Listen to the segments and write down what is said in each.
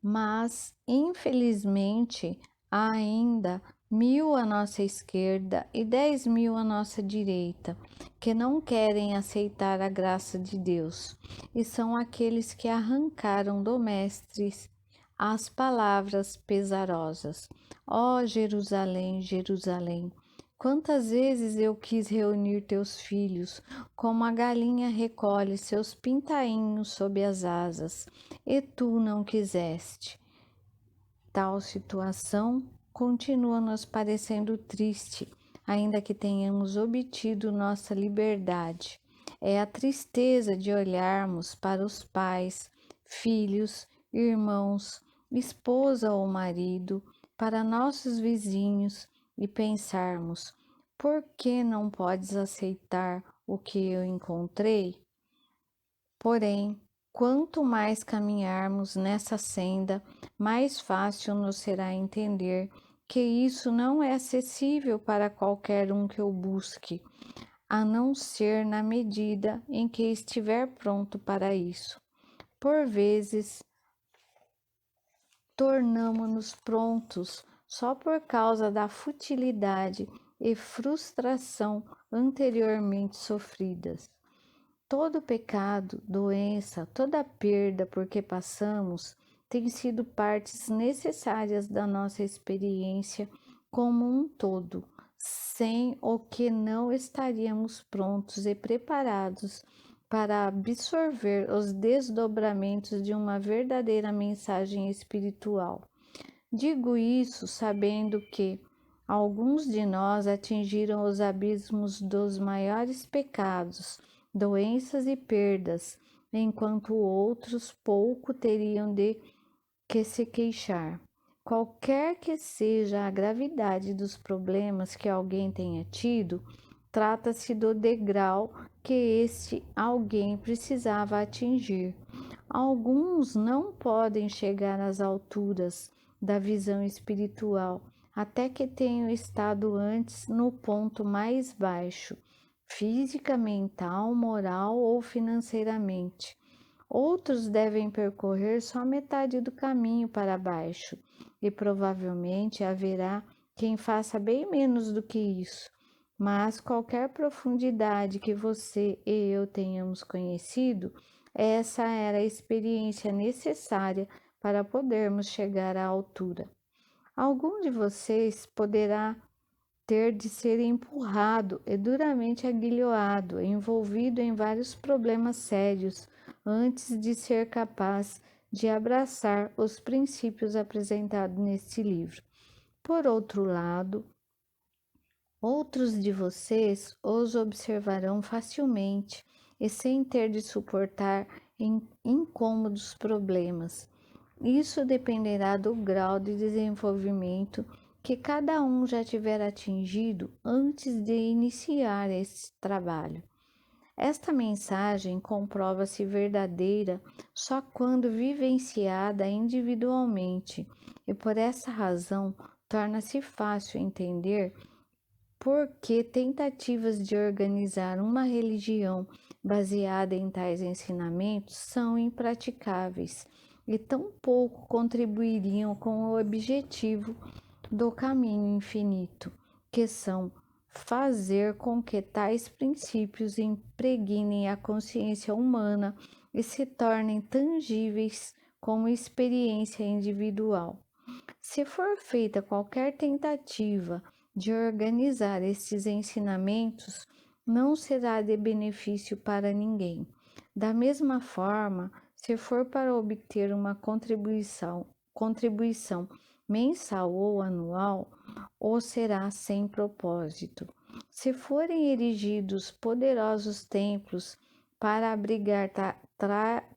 mas infelizmente há ainda 1000 à nossa esquerda e 10.000 à nossa direita, que não querem aceitar a graça de Deus, e são aqueles que arrancaram do Mestre as palavras pesarosas. Ó Jerusalém, Jerusalém, quantas vezes eu quis reunir teus filhos, como a galinha recolhe seus pintainhos sob as asas, e tu não quiseste. Tal situação continua nos parecendo triste, ainda que tenhamos obtido nossa liberdade. É a tristeza de olharmos para os pais, filhos, irmãos, esposa ou marido, para nossos vizinhos e pensarmos: por que não podes aceitar o que eu encontrei? Porém, quanto mais caminharmos nessa senda, mais fácil nos será entender que isso não é acessível para qualquer um que o busque, a não ser na medida em que estiver pronto para isso. Por vezes, tornamo-nos prontos só por causa da futilidade e frustração anteriormente sofridas. Todo pecado, doença, toda perda por que passamos tem sido partes necessárias da nossa experiência como um todo, sem o que não estaríamos prontos e preparados para absorver os desdobramentos de uma verdadeira mensagem espiritual. Digo isso sabendo que alguns de nós atingiram os abismos dos maiores pecados, doenças e perdas, enquanto outros pouco teriam de que se queixar. Qualquer que seja a gravidade dos problemas que alguém tenha tido, trata-se do degrau que este alguém precisava atingir. Alguns não podem chegar às alturas da visão espiritual até que tenham estado antes no ponto mais baixo, física, mental, moral ou financeiramente. Outros devem percorrer só metade do caminho para baixo, e provavelmente haverá quem faça bem menos do que isso. Mas qualquer profundidade que você e eu tenhamos conhecido, essa era a experiência necessária para podermos chegar à altura. Algum de vocês poderá ter de ser empurrado e duramente aguilhoado, envolvido em vários problemas sérios, antes de ser capaz de abraçar os princípios apresentados neste livro. Por outro lado, outros de vocês os observarão facilmente e sem ter de suportar incômodos problemas. Isso dependerá do grau de desenvolvimento que cada um já tiver atingido antes de iniciar esse trabalho. Esta mensagem comprova-se verdadeira só quando vivenciada individualmente, e por essa razão torna-se fácil entender por que tentativas de organizar uma religião baseada em tais ensinamentos são impraticáveis e tão pouco contribuiriam com o objetivo do caminho infinito, que são fazer com que tais princípios impregnem a consciência humana e se tornem tangíveis como experiência individual. Se for feita qualquer tentativa de organizar estes ensinamentos, não será de benefício para ninguém. Da mesma forma, se for para obter uma contribuição mensal ou anual, ou será sem propósito. Se forem erigidos poderosos templos para abrigar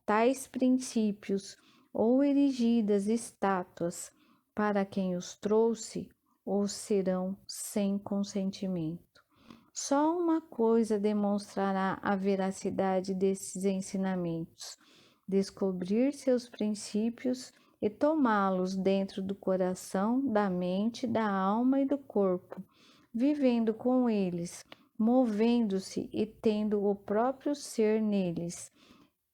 tais princípios, ou erigidas estátuas para quem os trouxe, ou serão sem consentimento. Só uma coisa demonstrará a veracidade desses ensinamentos: descobrir seus princípios e tomá-los dentro do coração, da mente, da alma e do corpo, vivendo com eles, movendo-se e tendo o próprio ser neles,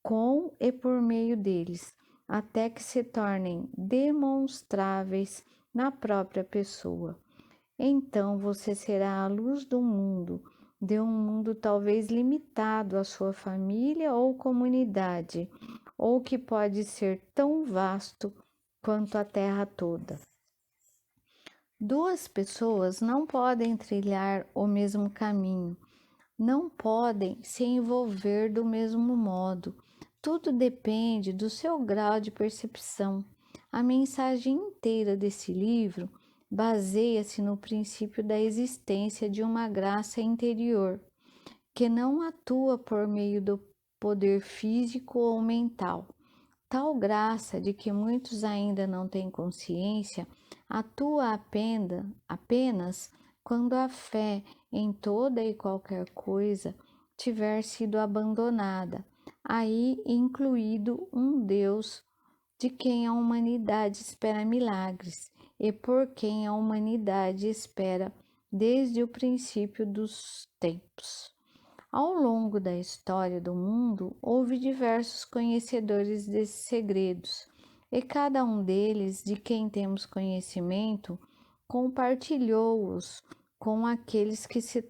com e por meio deles, até que se tornem demonstráveis na própria pessoa. Então você será a luz do mundo, de um mundo talvez limitado à sua família ou comunidade, ou que pode ser tão vasto quanto a terra toda. Duas pessoas não podem trilhar o mesmo caminho, não podem se envolver do mesmo modo. Tudo depende do seu grau de percepção. A mensagem inteira desse livro baseia-se no princípio da existência de uma graça interior, que não atua por meio do poder físico ou mental. Tal graça de que muitos ainda não têm consciência atua apenas quando a fé em toda e qualquer coisa tiver sido abandonada, aí incluído um Deus de quem a humanidade espera milagres e por quem a humanidade espera desde o princípio dos tempos. Ao longo da história do mundo, houve diversos conhecedores desses segredos, e cada um deles, de quem temos conhecimento, compartilhou-os com aqueles que se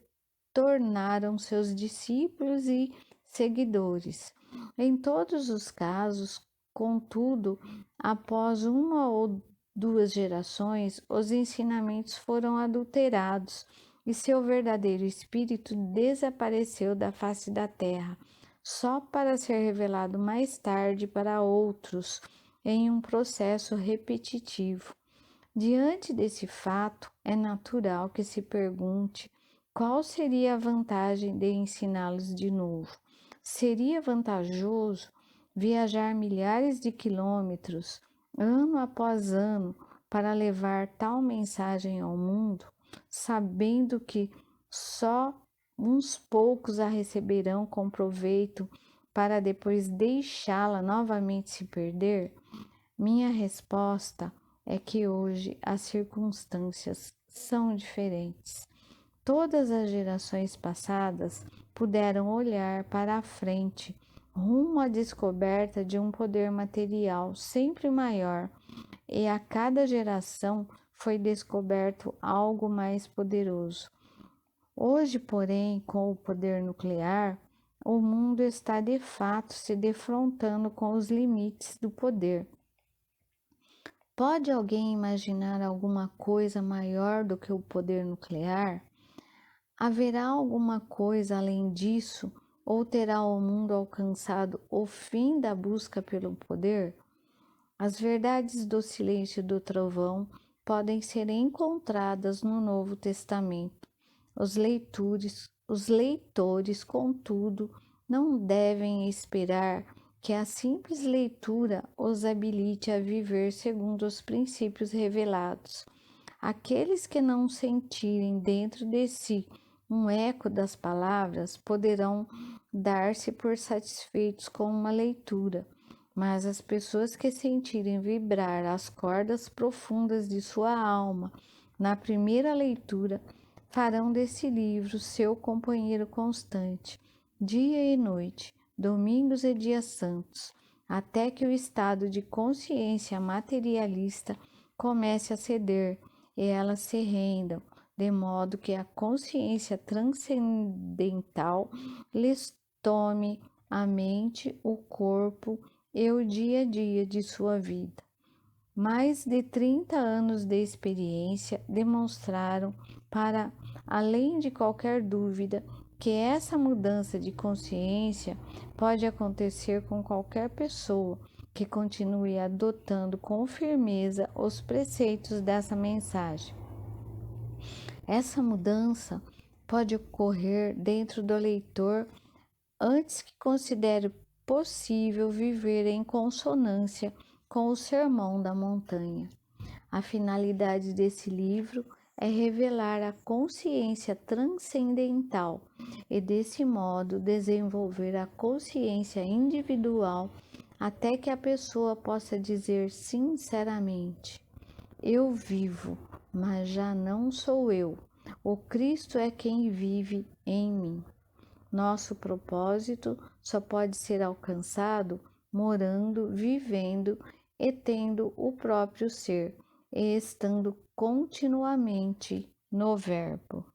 tornaram seus discípulos e seguidores. Em todos os casos, contudo, após uma ou duas gerações, os ensinamentos foram adulterados e seu verdadeiro espírito desapareceu da face da terra, só para ser revelado mais tarde para outros em um processo repetitivo. Diante desse fato, é natural que se pergunte qual seria a vantagem de ensiná-los de novo. Seria vantajoso viajar milhares de quilômetros, ano após ano, para levar tal mensagem ao mundo, sabendo que só uns poucos a receberão com proveito para depois deixá-la novamente se perder? Minha resposta é que hoje as circunstâncias são diferentes. Todas as gerações passadas puderam olhar para a frente, rumo à descoberta de um poder material sempre maior, e a cada geração foi descoberto algo mais poderoso. Hoje, porém, com o poder nuclear, o mundo está de fato se defrontando com os limites do poder. Pode alguém imaginar alguma coisa maior do que o poder nuclear? Haverá alguma coisa além disso, ou terá o mundo alcançado o fim da busca pelo poder? As verdades do silêncio e do trovão podem ser encontradas no Novo Testamento. Os leitores, contudo, não devem esperar que a simples leitura os habilite a viver segundo os princípios revelados. Aqueles que não sentirem dentro de si um eco das palavras poderão dar-se por satisfeitos com uma leitura, mas as pessoas que sentirem vibrar as cordas profundas de sua alma na primeira leitura farão desse livro seu companheiro constante, dia e noite, domingos e dias santos, até que o estado de consciência materialista comece a ceder e elas se rendam, de modo que a consciência transcendental lhes tome a mente, o corpo e o dia a dia de sua vida. Mais de 30 anos de experiência demonstraram, para além de qualquer dúvida, que essa mudança de consciência pode acontecer com qualquer pessoa que continue adotando com firmeza os preceitos dessa mensagem. Essa mudança pode ocorrer dentro do leitor antes que considere possível viver em consonância com o Sermão da Montanha. A finalidade desse livro é revelar a consciência transcendental e, desse modo, desenvolver a consciência individual até que a pessoa possa dizer sinceramente: eu vivo, mas já não sou eu. O Cristo é quem vive em mim. Nosso propósito só pode ser alcançado morando, vivendo e tendo o próprio ser, e estando continuamente no Verbo.